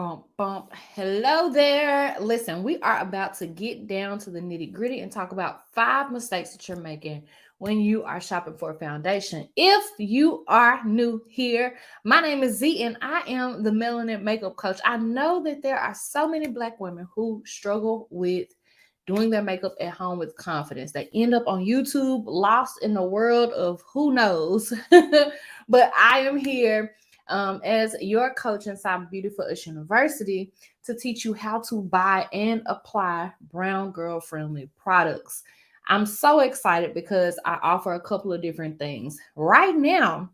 Bump, bump. Hello there. Listen, we are about to get down to the nitty gritty and talk about 5 mistakes that you're making when you are shopping for a foundation. If you are new here, my name is Z and I am the melanin makeup coach. I know that there are so many Black women who struggle with doing their makeup at home with confidence. They end up on YouTube lost in the world of who knows. But I am here as your coach inside Beautiful Us University to teach you how to buy and apply brown girl friendly products. I'm so excited because I offer a couple of different things. Right now,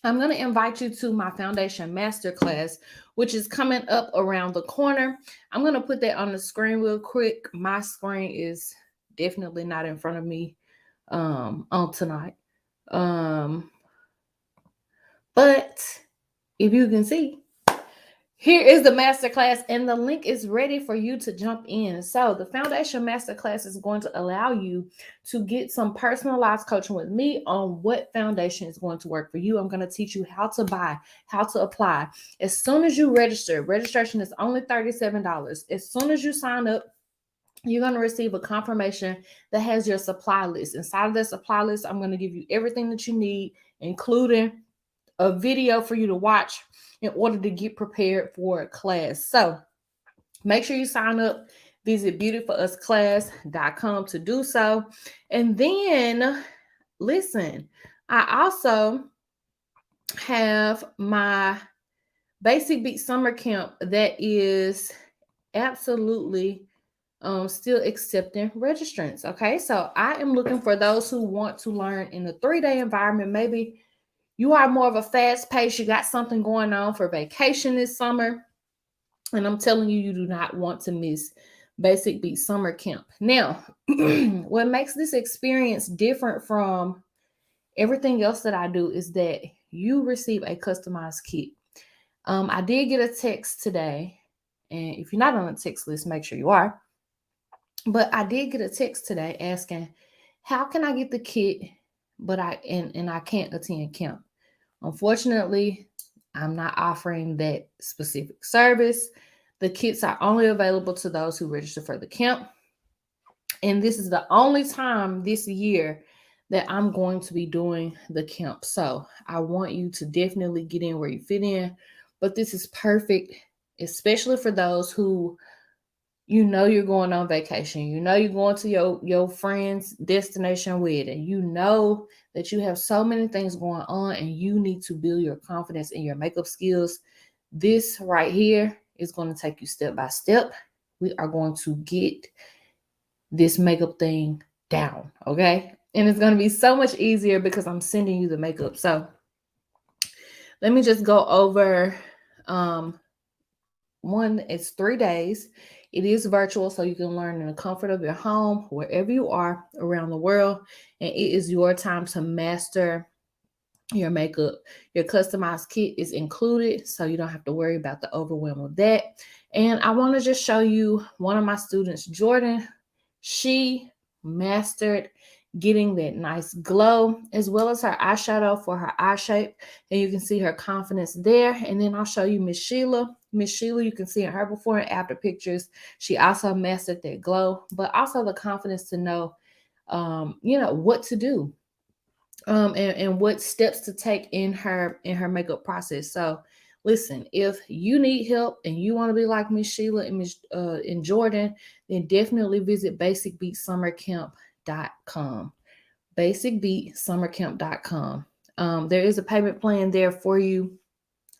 I'm going to invite you to my foundation masterclass, which is coming up around the corner. I'm going to put that on the screen real quick. My screen is definitely not in front of me on tonight. Um, but if you can see, here is the masterclass, and the link is ready for you to jump in. So, the Foundation Masterclass is going to allow you to get some personalized coaching with me on what foundation is going to work for you. I'm going to teach you how to buy, how to apply. As soon as you register, registration is only $37. As soon as you sign up, you're going to receive a confirmation that has your supply list. Inside of that supply list, I'm going to give you everything that you need, including a video for you to watch in order to get prepared for a class. So make sure you sign up. Visit beautyforusclass.com to do so. And then listen, I also have my Basic Beat Summer Camp that is absolutely still accepting registrants. Okay, so I am looking for those who want to learn in a 3-day environment. Maybe you are more of a fast pace, you got something going on for vacation this summer, and I'm telling you, you do not want to miss Basic Beat Summer Camp. Now, what makes this experience different from everything else that I do is that you receive a customized kit. I did get a text today, and if you're not on the text list, make sure you are. But I did get a text today asking, "How can I get the kit, but I can't attend camp?" Unfortunately, I'm not offering that specific service. The kits are only available to those who register for the camp. And this is the only time this year that I'm going to be doing the camp. So I want you to definitely get in where you fit in. But this is perfect, especially for those who you're going on vacation. You're going to your friend's destination wedding. You know that you have so many things going on and you need to build your confidence in your makeup skills. This right here is going to take you step by step. We are going to get this makeup thing down, okay? And it's going to be so much easier because I'm sending you the makeup. So let me just go over one. It's 3 days. It is virtual, so you can learn in the comfort of your home, wherever you are around the world. And it is your time to master your makeup. Your customized kit is included, so you don't have to worry about the overwhelm of that. And I want to just show you one of my students, Jordan. She mastered getting that nice glow as well as her eyeshadow for her eye shape. And you can see her confidence there. And then I'll show you Miss Sheila. Miss Sheila, you can see in her before and after pictures. She also mastered that glow, but also the confidence to know, what to do, and what steps to take in her makeup process. So listen, if you need help and you want to be like Miss Sheila and Miss and Jordan, then definitely visit basicbeatsummercamp.com. Basicbeatsummercamp.com. There is a payment plan there for you,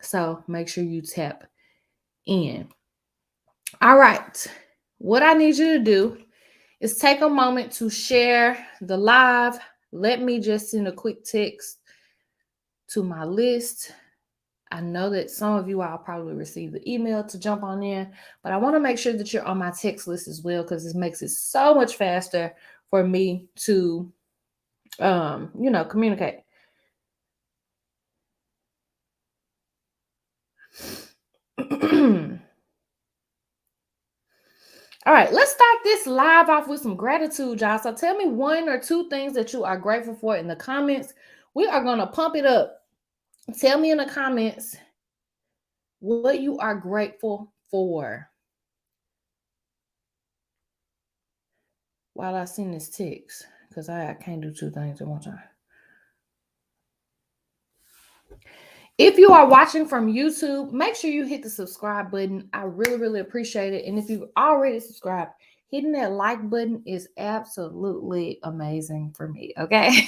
so make sure you tap in. All right, what I need you to do is take a moment to share the live. Let me just send a quick text to my list. I know that some of you all probably received the email to jump on in, but I want to make sure that you're on my text list as well because this makes it so much faster for me to, communicate. All right, let's start this live off with some gratitude, y'all. So tell me 1 or 2 things that you are grateful for in the comments. We are going to pump it up. Tell me in the comments what you are grateful for, while I send this text, because I can't do two things at one time. If you are watching from YouTube, make sure you hit the subscribe button. I really, really appreciate it. And if you've already subscribed, hitting that like button is absolutely amazing for me, okay?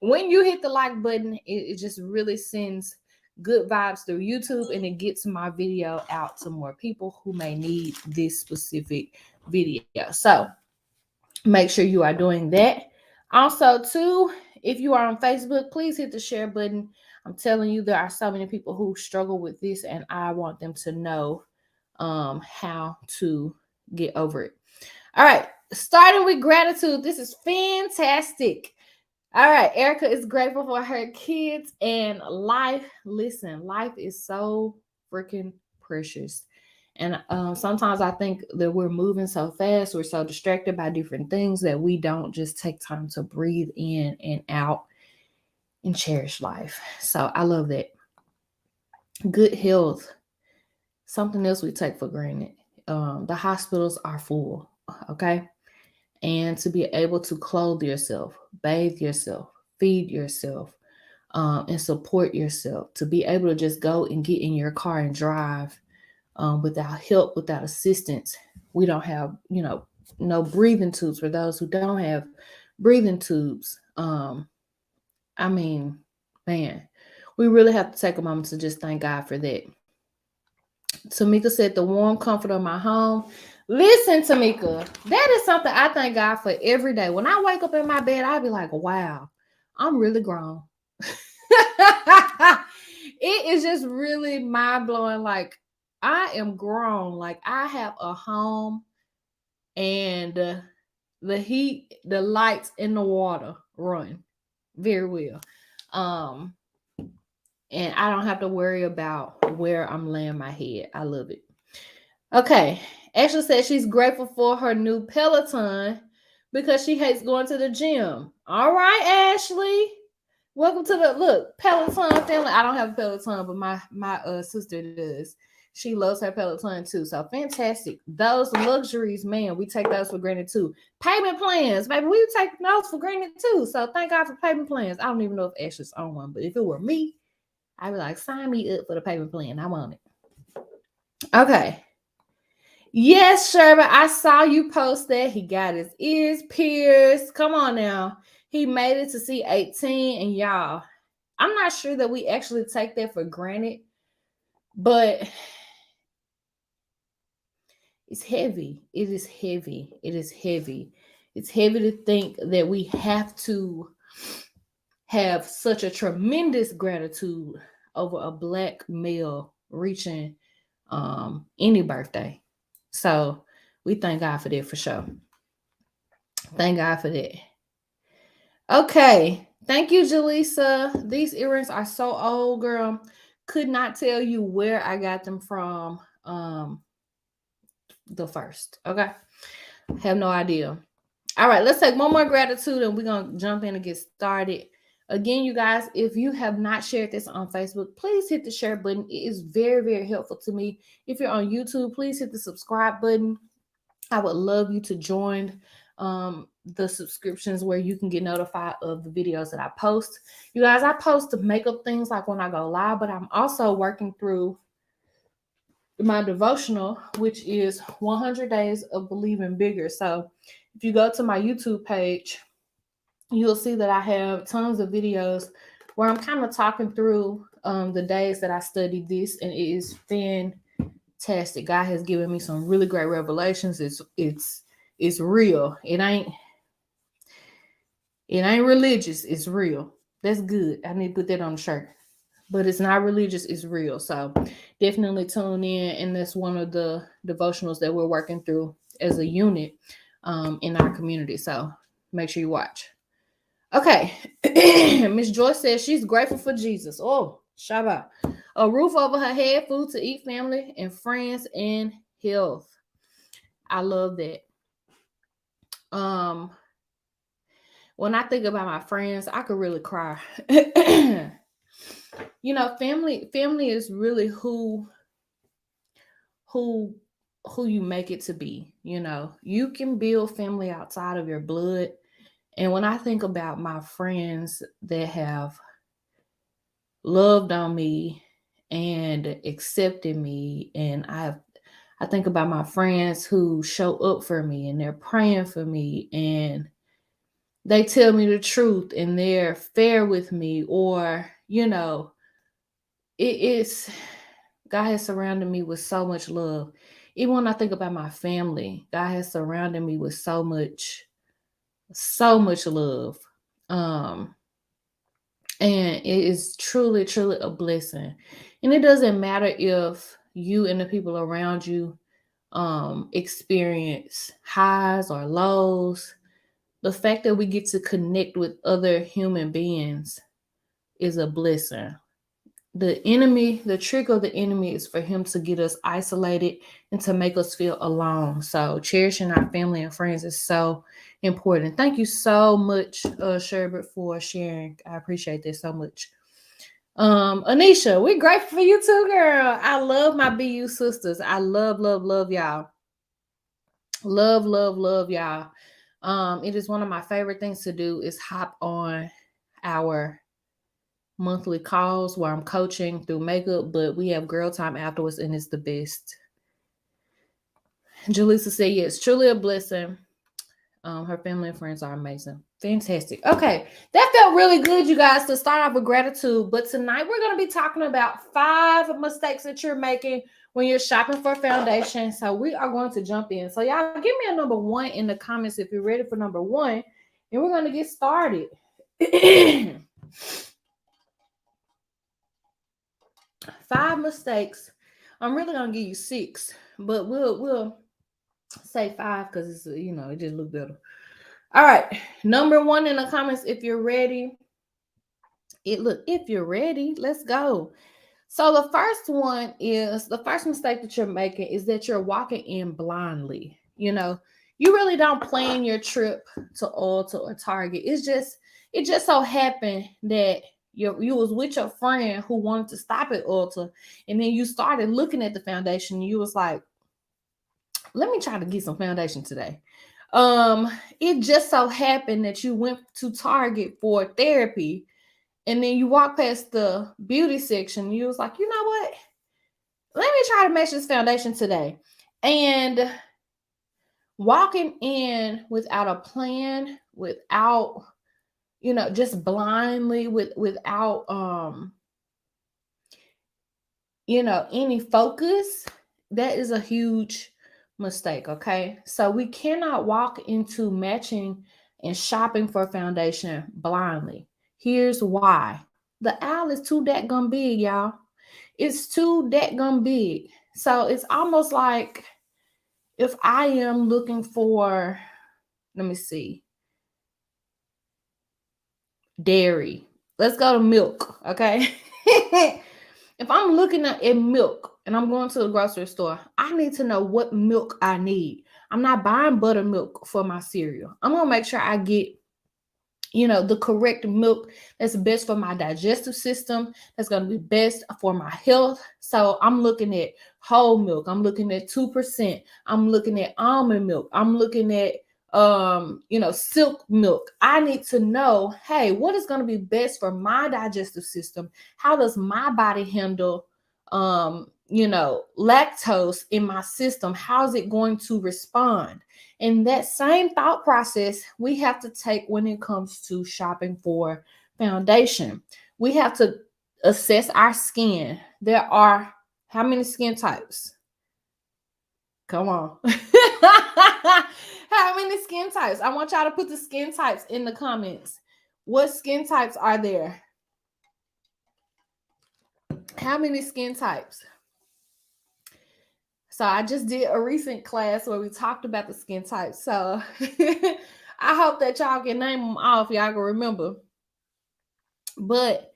When you hit the like button, it just really sends good vibes through YouTube, and it gets my video out to more people who may need this specific video. So make sure you are doing that. Also, too, if you are on Facebook, please hit the share button. I'm telling you, there are so many people who struggle with this, and I want them to know how to get over it. All right, starting with gratitude. This is fantastic. All right, Erica is grateful for her kids and life. Listen, life is so freaking precious. And sometimes I think that we're moving so fast, we're so distracted by different things that we don't just take time to breathe in and out and cherish life. So I love that. Good health, something else we take for granted. The hospitals are full, okay? And to be able to clothe yourself, bathe yourself, feed yourself, and support yourself, to be able to just go and get in your car and drive without help, without assistance. We don't have, no breathing tubes for those who don't have breathing tubes. I mean, man, we really have to take a moment to just thank God for that. Tamika said, the warm comfort of my home. Listen, Tamika, that is something I thank God for every day. When I wake up in my bed, I'll be like, wow, I'm really grown. It is just really mind blowing. Like, I am grown. Like, I have a home, and the heat, the lights, and the water run very well. And I don't have to worry about where I'm laying my head. I love it. Okay. Ashley said she's grateful for her new Peloton because she hates going to the gym. All right, Ashley. Welcome to the Peloton family. I don't have a Peloton, but my sister does. She loves her Peloton too. So fantastic. Those luxuries, man, we take those for granted too. Payment plans, baby, we take those for granted too. So thank God for payment plans. I don't even know if Ashley's on one, but if it were me, I'd be like, sign me up for the payment plan. I want it. Okay. Yes, Sherman, I saw you post that. He got his ears pierced. Come on now. He made it to C18, and y'all, I'm not sure that we actually take that for granted, but it's heavy. It is heavy. It is heavy. It's heavy to think that we have to have such a tremendous gratitude over a Black male reaching any birthday. So we thank God for that for sure. Thank God for that. Okay. Thank you, Jaleesa. These earrings are so old, girl. Could not tell you where I got them from the first. Okay. Have no idea. All right, let's take one more gratitude and we're going to jump in and get started. Again, you guys, if you have not shared this on Facebook, please hit the share button. It is very, very helpful to me. If you're on YouTube, please hit the subscribe button. I would love you to join the subscriptions where you can get notified of the videos that I post. You guys, I post makeup things like when I go live, but I'm also working through my devotional, which is 100 Days of Believing Bigger. So if you go to my YouTube page, you'll see that I have tons of videos where I'm kind of talking through the days that I studied this, and it is fantastic. God has given me some really great revelations. It's real. It ain't religious. It's real. That's good. I need to put that on the shirt. But it's not religious. It's real. So definitely tune in. And that's one of the devotionals that we're working through as a unit in our community. So make sure you watch. Okay. Miss Joyce says she's grateful for Jesus. Oh, Shabbat. A roof over her head, food to eat, family and friends, and health. I love that. When I think about my friends, I could really cry. Family is really who who you make it to be. You know, you can build family outside of your blood. And when I think about my friends that have loved on me and accepted me, and I think about my friends who show up for me and they're praying for me and they tell me the truth and they're fair with me, or it's God has surrounded me with so much love. Even when I think about my family, God has surrounded me with so much love. Um, and it is truly, truly a blessing. And it doesn't matter if you and the people around you experience highs or lows. The fact that we get to connect with other human beings is a blessing. The trick of the enemy is for him to get us isolated and to make us feel alone. So cherishing our family and friends is so important. Thank you so much, Sherbert, for sharing. I appreciate this so much. Anisha, we're grateful for you too, girl. I love my BU sisters. I love, love, love y'all. Love, love, love y'all. It is one of my favorite things to do is hop on our monthly calls where I'm coaching through makeup, but we have girl time afterwards and it's the best. Julissa said, yes, truly a blessing. Her family and friends are amazing. Fantastic. Okay, that felt really good, you guys, to start off with gratitude. But tonight we're going to be talking about 5 mistakes that you're making when you're shopping for foundation. So we are going to jump in. So y'all give me a number 1 in the comments if you're ready for number 1. And we're going to get started. 5 mistakes. I'm really gonna give you 6, but we'll say 5 because it's it just look better. All right, number 1 in the comments if you're ready. If you're ready, let's go. So the first mistake that you're making is that you're walking in blindly. You really don't plan your trip to Ulta or Target. It just so happened that you was with your friend who wanted to stop at Ulta, and then you started looking at the foundation. And you was like, let me try to get some foundation today. It just so happened that you went to Target for therapy, and then you walk past the beauty section. And you was like, you know what? Let me try to match this foundation today. And walking in without a plan, without just blindly, without any focus, that is a huge mistake. Okay, so we cannot walk into matching and shopping for foundation blindly. Here's why. The aisle is too dadgum big, y'all. It's too dadgum big. So it's almost like if I am looking for, let me see, dairy. Let's go to milk, okay? If I'm looking at milk and I'm going to the grocery store, I need to know what milk I need. I'm not buying buttermilk for my cereal. I'm going to make sure I get the correct milk that's best for my digestive system, that's going to be best for my health. So I'm looking at whole milk. I'm looking at 2%. I'm looking at almond milk. I'm looking at silk milk. I need to know, hey, what is going to be best for my digestive system? How does my body handle lactose in my system? How is it going to respond? And that same thought process we have to take when it comes to shopping for foundation. We have to assess our skin. There are how many skin types? Come on. How many skin types? I want y'all to put the skin types in the comments. What skin types are there? How many skin types? So I just did a recent class where we talked about the skin types. So I hope that y'all can name them off. Y'all can remember. But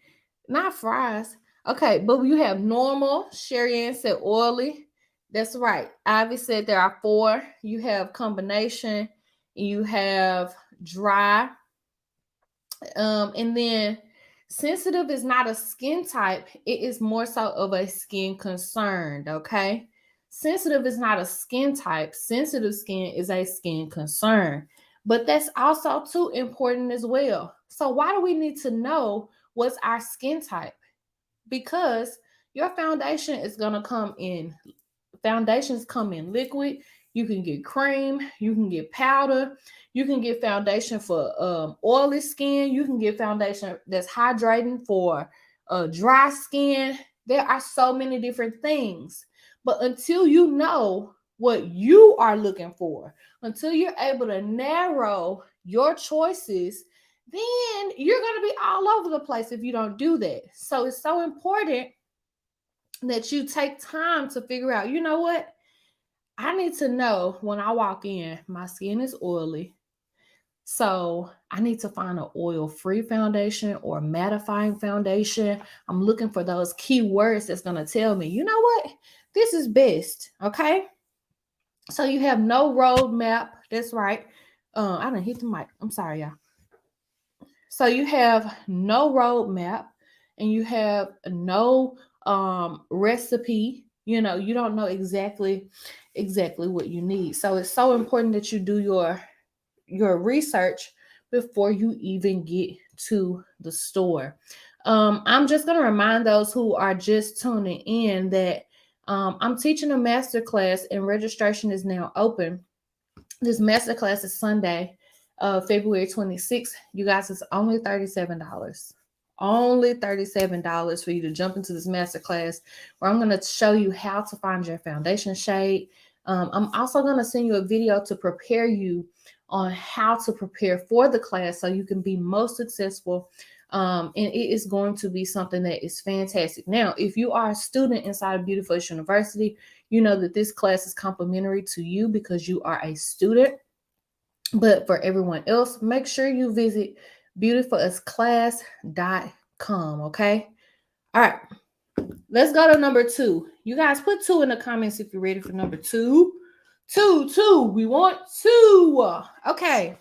not fries. Okay, but you have normal. Sherry Ann said oily. That's right. Ivy said there are 4. You have combination. You have dry. And then sensitive is not a skin type. It is more so of a skin concern. Okay. Sensitive is not a skin type. Sensitive skin is a skin concern. But that's also too important as well. So why do we need to know what's our skin type? Because your foundation is going to come in foundations come in liquid. You can get cream, you can get powder, you can get foundation for oily skin, you can get foundation that's hydrating for dry skin. There are so many different things. But until you know what you are looking for, until you're able to narrow your choices, then you're going to be all over the place if you don't do that. So it's so important that you take time to figure out, you know what? I need to know when I walk in, my skin is oily. So I need to find an oil-free foundation or mattifying foundation. I'm looking for those keywords that's going to tell me, you know what? This is best. Okay. So you have no roadmap. That's right. I didn't hit the mic. I'm sorry, y'all. So you have no roadmap and you have no recipe. You know, you don't know exactly what you need. So it's so important that you do your research before you even get to the store. I'm just going to remind those who are just tuning in that I'm teaching a master class and registration is now open. This master class is Sunday, February 26th. You guys, it's only $37. Only $37 for you to jump into this master class where I'm going to show you how to find your foundation shade. I'm also going to send you a video to prepare you on how to prepare for the class so you can be most successful. And it is going to be something that is fantastic. Now, if you are a student inside of Beautiful University, you know that this class is complimentary to you because you are a student. But for everyone else, make sure you visit beautifulusclass.com. Okay. All right. Let's go to number 2. You guys put 2 in the comments if you're ready for number 2. 2. We want 2. Okay.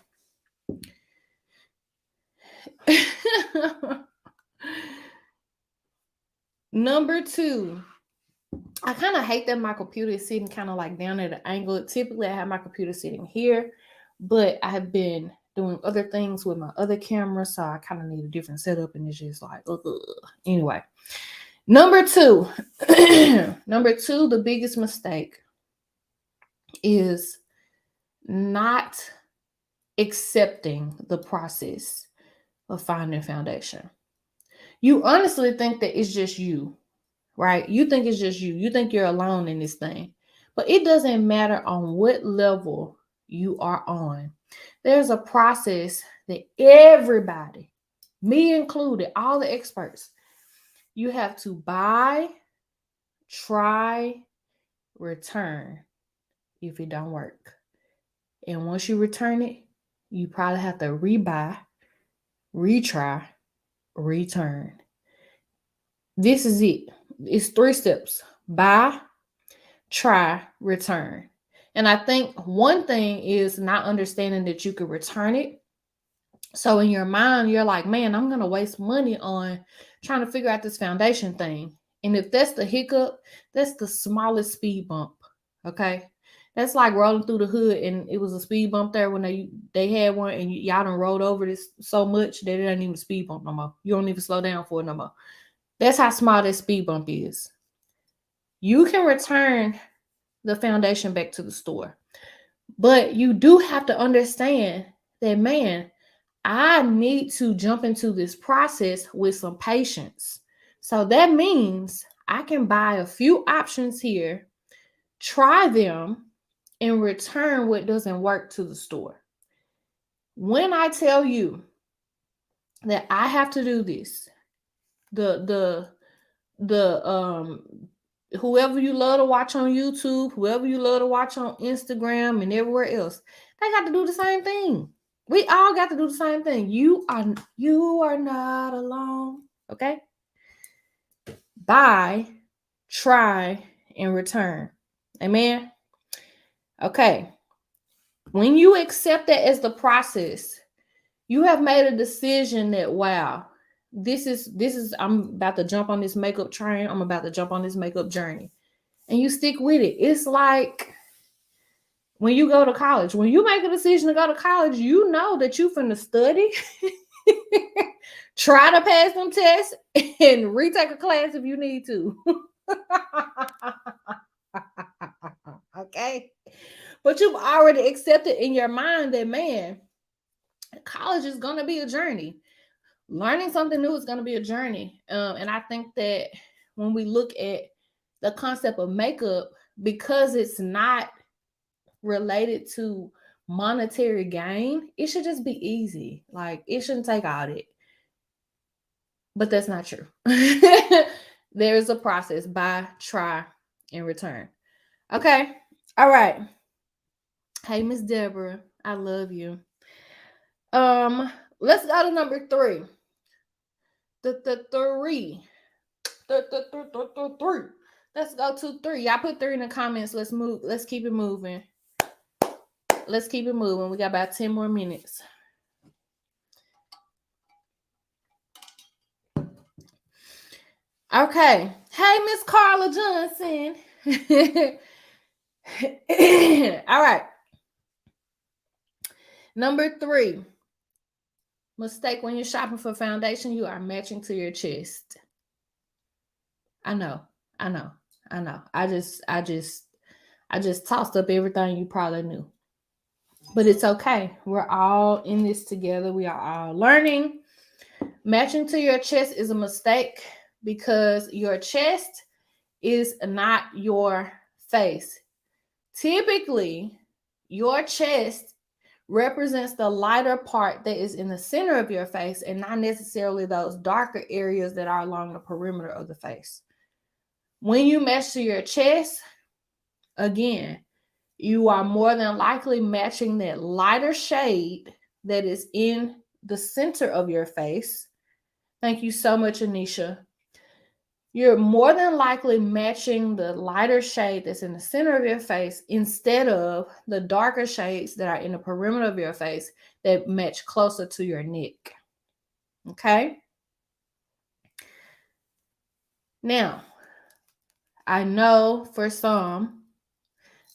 Number 2. I kind of hate that my computer is sitting kind of like down at an angle. Typically, I have my computer sitting here, but I have been doing other things with my other camera, so I kind of need a different setup, and it's just like, ugh. Anyway. Number 2. Number 2, the biggest mistake is not accepting the process of finding foundation. You honestly think that it's just you, right? You think it's just you. You think you're alone in this thing. But it doesn't matter on what level you are on. There's a process that everybody, me included, all the experts, you have to buy, try, return if it don't work. And once you return it, you probably have to rebuy, retry, return. This is it. It's 3 steps. Buy, try, return. And I think one thing is not understanding that you could return it. So in your mind, you're like, man, I'm going to waste money on trying to figure out this foundation thing. And if that's the hiccup, that's the smallest speed bump. Okay. That's like rolling through the hood and it was a speed bump there when they had one and y'all done rolled over this so much that it ain't even a speed bump no more. You don't even slow down for it no more. That's how small that speed bump is. You can return the foundation back to the store. But you do have to understand that, man, I need to jump into this process with some patience. So that means I can buy a few options here, try them, and return what doesn't work to the store. When I tell you that I have to do this, the whoever you love to watch on YouTube, whoever you love to watch on Instagram and everywhere else, they got to do the same thing. We all got to do the same thing. You are not alone. Okay? Buy, try, and return. Amen. Okay. When you accept that as the process, you have made a decision that, wow, this is I'm about to jump on this makeup train. I'm about to jump on this makeup journey. and you stick with it. It's like when you go to college, when you make a decision to go to college, you know that you finna study, try to pass them tests, and retake a class if you need to. Okay. But you've already accepted in your mind that, man, college is going to be a journey. Learning something new is going to be a journey. And I think that when we look at the concept of makeup, because it's not related to monetary gain, it should just be easy. Like, it shouldn't take all that. But that's not true. There is a process: buy, try, and return. Okay. All right. Hey, Miss Deborah, I love you. Let's go to number 3. The three. Three. Let's go to 3. Y'all put 3 in the comments. Let's move. Let's keep it moving. Let's keep it moving. We got about 10 more minutes. Okay. Hey, Miss Carla Johnson. All right. Number 3. Mistake when you're shopping for foundation, you are matching to your chest. I know. I just tossed up everything you probably knew. But it's okay. We're all in this together. We are all learning. Matching to your chest is a mistake because your chest is not your face. Typically, your chest represents the lighter part that is in the center of your face and not necessarily those darker areas that are along the perimeter of the face. When you match to your chest, again, you are more than likely matching that lighter shade that is in the center of your face. Thank you so much, Anisha. You're more than likely matching the lighter shade that's in the center of your face instead of the darker shades that are in the perimeter of your face that match closer to your neck. Okay? Now, I know for some,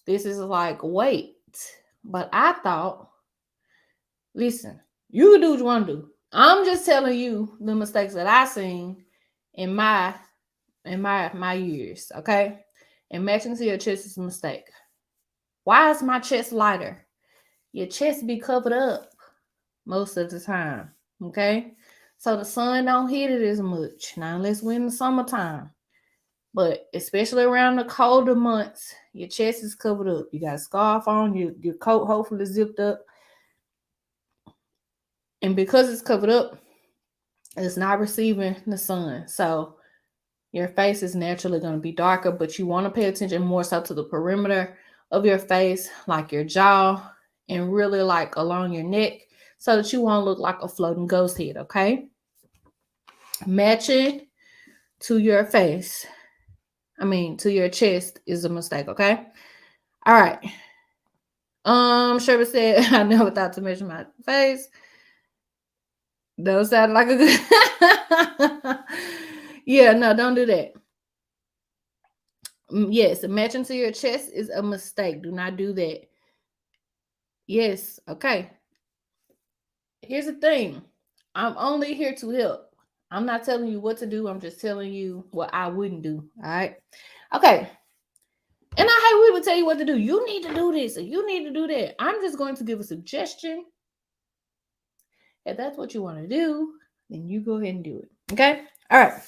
this is like, wait, but I thought, listen, you can do what you want to do. I'm just telling you the mistakes that I seen in my years, okay? And matching to your chest is a mistake. Why is my chest lighter? Your chest be covered up most of the time, okay? So the sun don't hit it as much. Now, unless we're in the summertime. But especially around the colder months, your chest is covered up. You got a scarf on, your coat hopefully zipped up. And because it's covered up, it's not receiving the sun. So your face is naturally going to be darker, but you want to pay attention more so to the perimeter of your face, like your jaw, and really like along your neck, so that you won't look like a floating ghost head, okay? Matching to your face, to your chest is a mistake, okay? All right. Sherman said, I never thought to measure my face. Don't sound like a good... Yeah, no, don't do that. Yes, matching to your chest is a mistake. Do not do that. Yes, okay. Here's the thing. I'm only here to help. I'm not telling you what to do. I'm just telling you what I wouldn't do. All right. Okay. And I hate we would tell you what to do. You need to do this, or you need to do that. I'm just going to give a suggestion. If that's what you want to do, then you go ahead and do it. Okay. All right.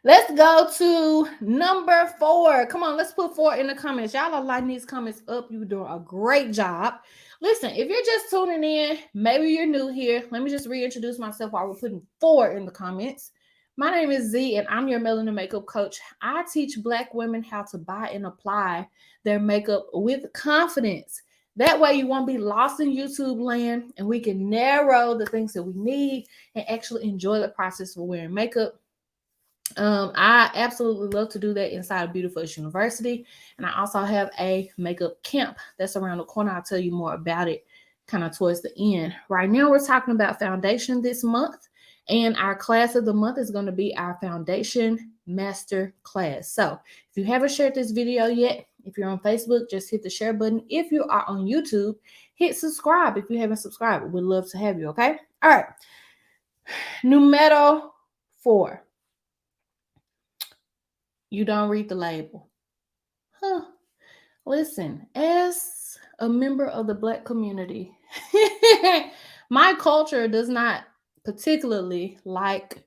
Let's go to number 4. Come on, let's put 4 in the comments. Y'all are lighting these comments up. You're doing a great job. Listen, if you're just tuning in, maybe you're new here. Let me just reintroduce myself while we're putting 4 in the comments. My name is Z, and I'm your melanin makeup coach. I teach Black women how to buy and apply their makeup with confidence. That way you won't be lost in YouTube land, and we can narrow the things that we need and actually enjoy the process of wearing makeup. I absolutely love to do that inside of Beautiful University. And I also have a makeup camp that's around the corner. I'll tell you more about it kind of towards the end. Right now, we're talking about foundation this month. And our class of the month is going to be our foundation masterclass. So if you haven't shared this video yet, if you're on Facebook, just hit the share button. If you are on YouTube, hit subscribe if you haven't subscribed. We'd love to have you, okay? All right. Numero 4. You don't read the label. Huh. Listen, as a member of the Black community, my culture does not particularly like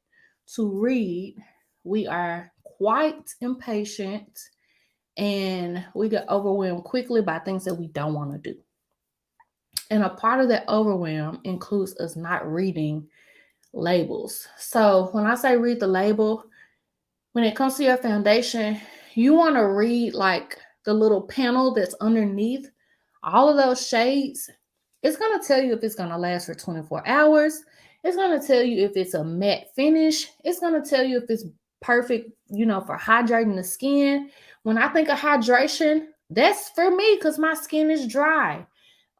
to read. We are quite impatient and we get overwhelmed quickly by things that we don't want to do. And a part of that overwhelm includes us not reading labels. So when I say read the label, when it comes to your foundation, you want to read like the little panel that's underneath all of those shades. It's going to tell you if it's going to last for 24 hours. It's going to tell you if it's a matte finish. It's going to tell you if it's perfect, for hydrating the skin. When I think of hydration, that's for me because my skin is dry.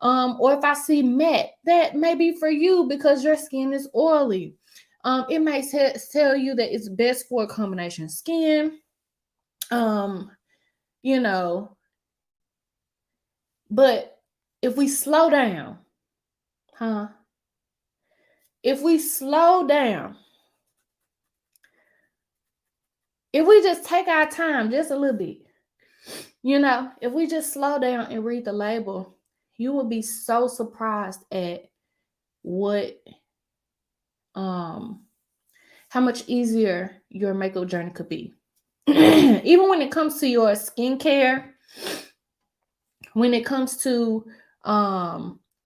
Or if I see matte, that may be for you because your skin is oily. It may tell you that it's best for a combination skin. You know, but if we slow down, if we slow down, if we just take our time just a little bit, if we just slow down and read the label, you will be so surprised at what, how much easier your makeup journey could be. Even when it comes to your skincare, when it comes to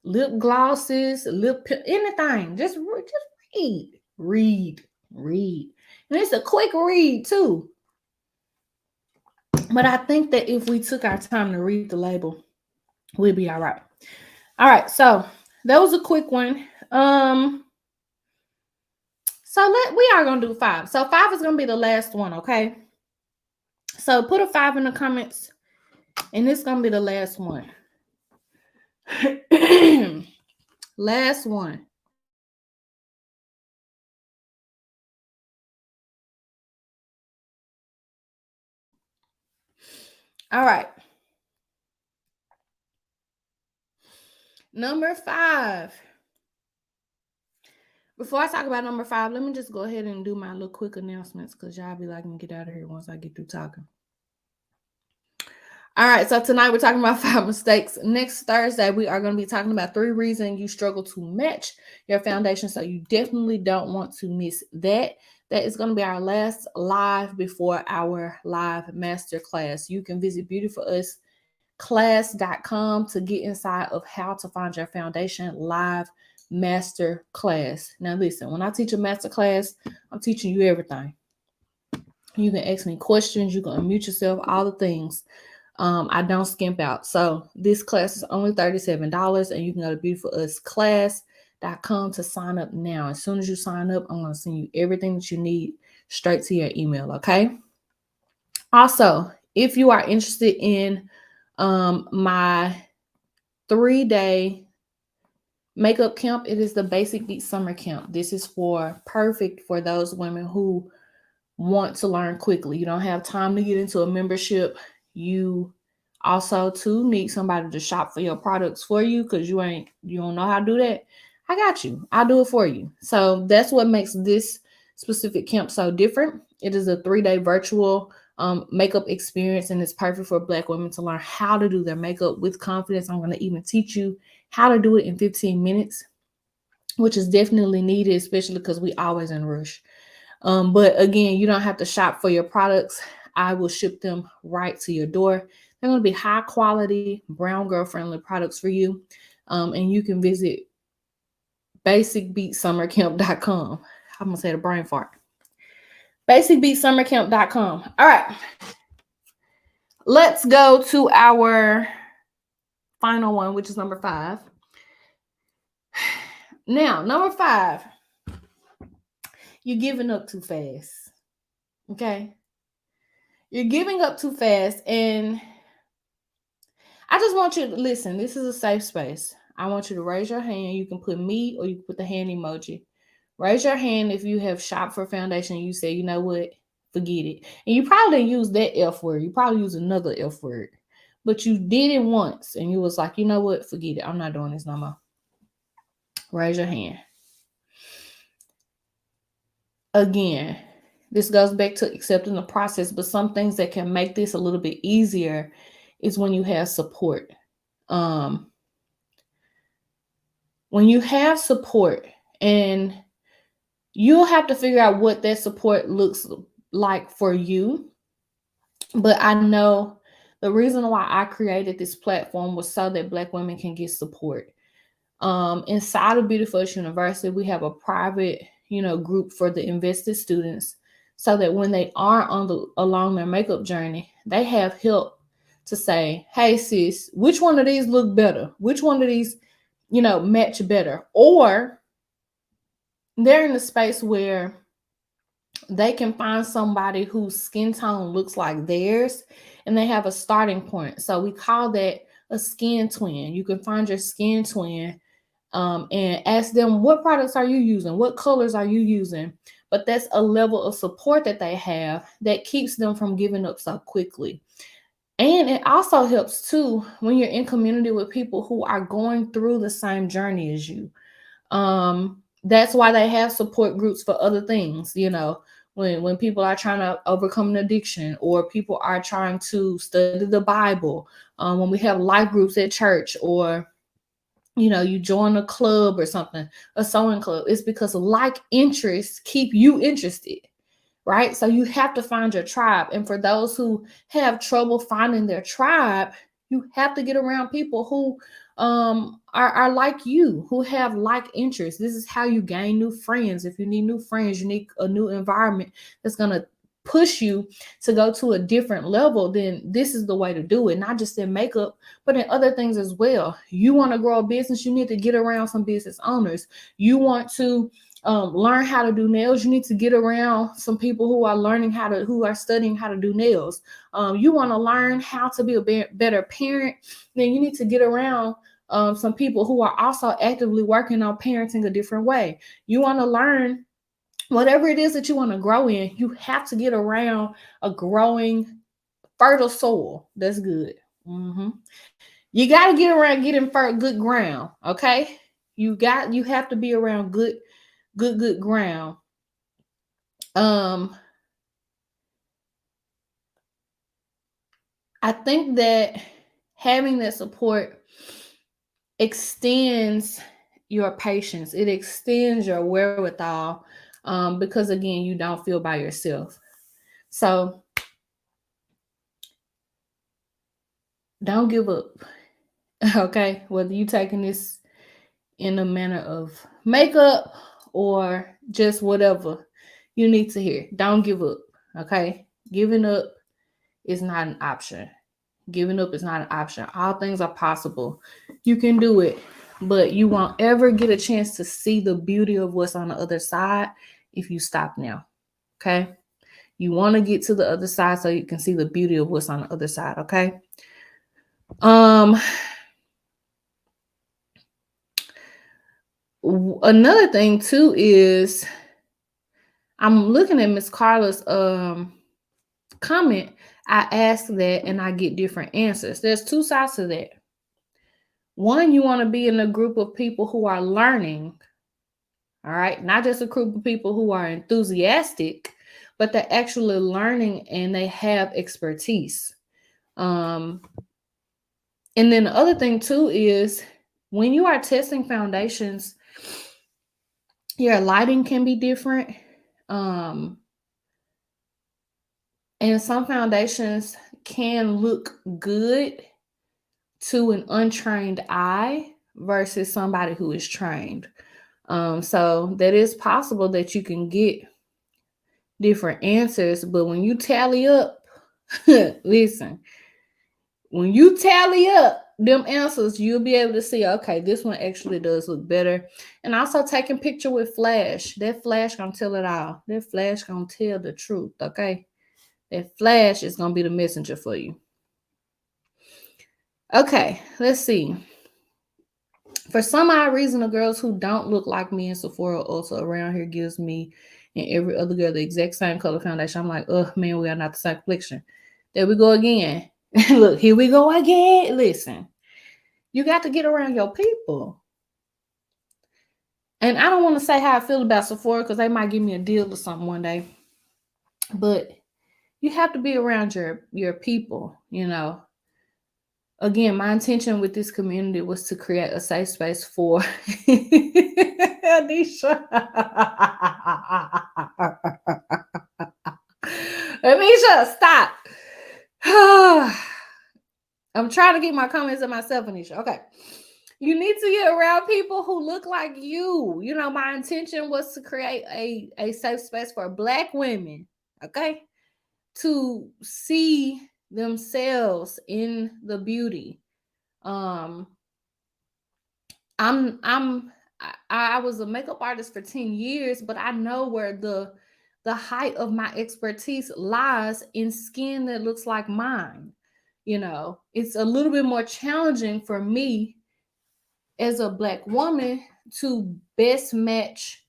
lip glosses, anything, just read. And it's a quick read too. But I think that if we took our time to read the label, we'll be all right. All right, so that was a quick one. So we are gonna do 5. So 5 is gonna be the last one, okay? So put a 5 in the comments, and it's gonna be the last one. Last one. All right. Number 5. Before I talk about number 5, let me just go ahead and do my little quick announcements because y'all be like, get out of here once I get through talking. All right, so tonight we're talking about 5 mistakes. Next Thursday, we are going to be talking about 3 reasons you struggle to match your foundation. So you definitely don't want to miss that. That is going to be our last live before our live masterclass. You can visit beautifulustclass.com to get inside of how to find your foundation live master class. Now listen, when I teach a master class, I'm teaching you everything. You can ask me questions, you can unmute yourself, all the things. I don't skimp out. So this class is only $37, and you can go to beautifulustclass.com to sign up now. As soon as you sign up, I'm going to send you everything that you need straight to your email, okay? Also, if you are interested in my 3-day makeup camp, it is the Basic Beat Summer Camp. This is perfect for those women who want to learn quickly. You don't have time to get into a membership. You also too need somebody to shop for your products for you because you don't know how to do that. I got you. I'll do it for you. So that's what makes this specific camp so different. It is a 3-day virtual makeup experience, and it's perfect for Black women to learn how to do their makeup with confidence. I'm going to even teach you how to do it in 15 minutes, which is definitely needed, especially because we always in a rush. But again, you don't have to shop for your products. I will ship them right to your door. They're going to be high quality, brown girl friendly products for you. And you can visit basicbeatsummercamp.com. I'm going to say the brain fart. basicbeatsummercamp.com. All right. Let's go to our final one, which is number 5. Now, number 5, you're giving up too fast. Okay? You're giving up too fast, and I just want you to listen. This is a safe space. I want you to raise your hand. You can put me or you can put the hand emoji. Raise your hand if you have shopped for foundation and you say, you know what, forget it. And you probably didn't use that F word. You probably use another F word. But you did it once and you was like, you know what? Forget it. I'm not doing this no more. Raise your hand. Again, this goes back to accepting the process, but some things that can make this a little bit easier is when you have support. Um, when you have support, and you'll have to figure out what that support looks like for you. But I know the reason why I created this platform was so that Black women can get support. Inside of Beautiful University, we have a private, group for the invested students, so that when they are along their makeup journey, they have help to say, "Hey, sis, which one of these look better? Which one of these, match better?" Or they're in a space where they can find somebody whose skin tone looks like theirs, and they have a starting point. So we call that a skin twin. You can find your skin twin, and ask them, what products are you using? What colors are you using? But that's a level of support that they have that keeps them from giving up so quickly. And it also helps too when you're in community with people who are going through the same journey as you. That's why they have support groups for other things, when people are trying to overcome an addiction, or people are trying to study the Bible, when we have life groups at church, or you join a club or something, a sewing club. It's because like interests keep you interested, right? So you have to find your tribe. And for those who have trouble finding their tribe, you have to get around people who are like you, who have like interests. This is how you gain new friends. If you need new friends, you need a new environment that's going to push you to go to a different level, then this is the way to do it. Not just in makeup, but in other things as well. You want to grow a business, you need to get around some business owners. You want to learn how to do nails, you need to get around some people who are who are studying how to do nails. You want to learn how to be a better parent, then you need to get around some people who are also actively working on parenting a different way. You want to learn whatever it is that you want to grow in, you have to get around a growing, fertile soil. That's good. You got to get around getting good ground. Okay, you have to be around good ground. I think that having that support extends your patience. It extends your wherewithal, because again, you don't feel by yourself. So don't give up. Okay, whether you taking this in a manner of makeup or just whatever you need to hear, don't give up. Okay, giving up is not an option. Giving up is not an option. All things are possible. You can do it, but you won't ever get a chance to see the beauty of what's on the other side if you stop now. Okay, you want to get to the other side so you can see the beauty of what's on the other side. Okay. Another thing too is I'm looking at Miss Carla's comment. I ask that and I get different answers. There's two sides to that. One, you want to be in a group of people who are learning, all right? Not just a group of people who are enthusiastic, but they're actually learning and they have expertise. And then the other thing too is when you are testing foundations, your lighting can be different. And some foundations can look good to an untrained eye versus somebody who is trained. So that is possible that you can get different answers, but when you tally up, listen, when you tally up them answers, you'll be able to see, okay, this one actually does look better. And also taking picture with flash. That flash gonna tell it all. That flash gonna tell the truth, okay? That flash is gonna be the messenger for you. Okay, let's see. For some odd reason, the girls who don't look like me in Sephora also around here gives me and every other girl the exact same color foundation. I'm like, oh man, we are not the same complexion. There we go again. Look, here we go again. Listen, you got to get around your people. And I don't want to say how I feel about Sephora because they might give me a deal or something one day. But you have to be around your people, you know. Again, my intention with this community was to create a safe space for Anisha. Anisha, stop. I'm trying to get my comments in myself, Anisha. Okay. You need to get around people who look like you. You know, my intention was to create a safe space for Black women, okay, to see themselves in the beauty. Um, I was a makeup artist for 10 years, but I know where the height of my expertise lies in skin that looks like mine. You know, it's a little bit more challenging for me as a Black woman to best match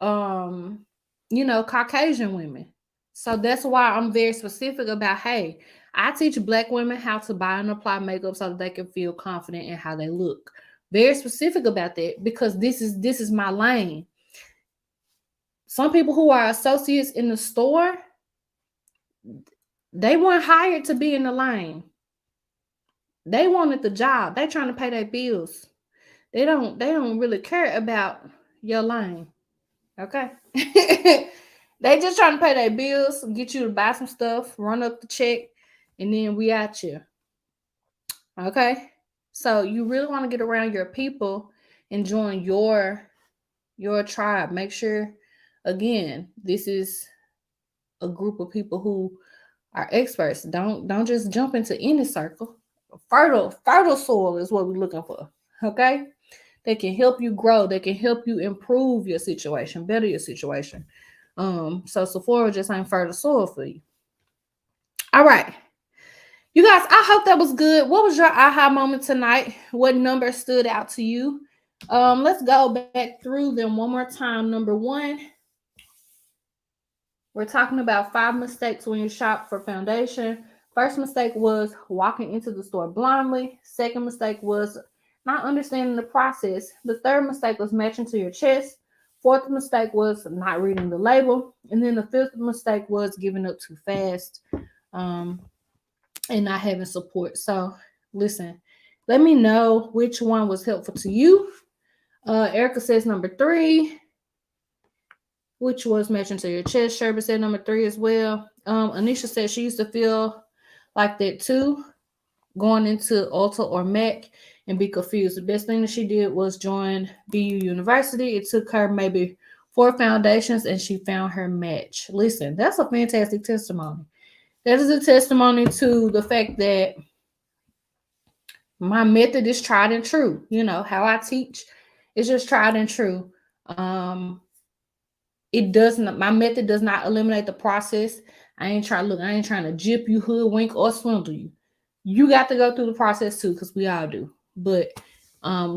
um Caucasian women. So that's why I'm very specific about, hey, I teach Black women how to buy and apply makeup so that they can feel confident in how they look. Very specific about that because this is my lane. Some people who are associates in the store, they weren't hired to be in the lane. They wanted the job. They trying to pay their bills. They don't really care about your lane. Okay. They just trying to pay their bills, get you to buy some stuff, run up the check, and then we at you. Okay. So you really want to get around your people and join your tribe. Make sure, again, this is a group of people who are experts. Don't just jump into any circle. Fertile soil is what we're looking for. Okay. They can help you grow. They can help you improve your situation, better your situation. So Sephora just ain't fertile soil for you. All right. You guys, I hope that was good. What was your aha moment tonight? What number stood out to you? Let's go back through them one more time. Number one, we're talking about 5 mistakes when you shop for foundation. First mistake was walking into the store blindly. Second mistake was not understanding the process. The third mistake was matching to your chest. Fourth mistake was not reading the label. And then the fifth mistake was giving up too fast and not having support. So listen, let me know which one was helpful to you. Erica says number 3, which was matching to your chest. Sherba said number 3 as well. Anisha said she used to feel like that too, going into Ulta or MAC and be confused. The best thing that she did was join BU University. It took her maybe 4 foundations and she found her match. Listen, that's a fantastic testimony. That is a testimony to the fact that my method is tried and true. You know, how I teach is just tried and true. It doesn't, my method does not eliminate the process. I ain't trying to jip you, hoodwink, or swindle you. You got to go through the process too, because we all do. But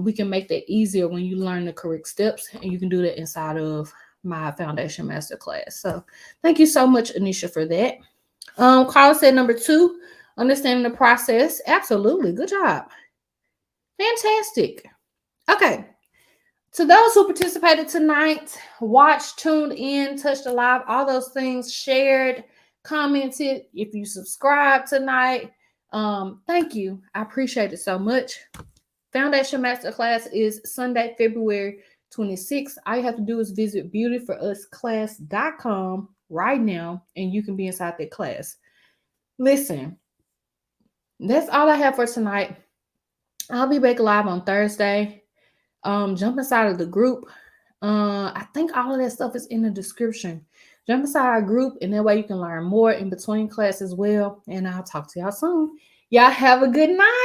we can make that easier when you learn the correct steps, and you can do that inside of my foundation masterclass. So thank you so much, Anisha, for that. Carla said number 2, understanding the process. Absolutely. Good job. Fantastic. Okay. To those who participated tonight, watched, tuned in, touched a live, all those things, shared, commented, if you subscribed tonight, thank you. I appreciate it so much. Foundation Masterclass is Sunday, February 26th. All you have to do is visit beautyforusclass.com right now, and you can be inside that class. Listen, that's all I have for tonight. I'll be back live on Thursday. Jump inside of the group. I think all of that stuff is in the description. Jump inside our group, and that way you can learn more in between class as well. And I'll talk to y'all soon. Y'all have a good night.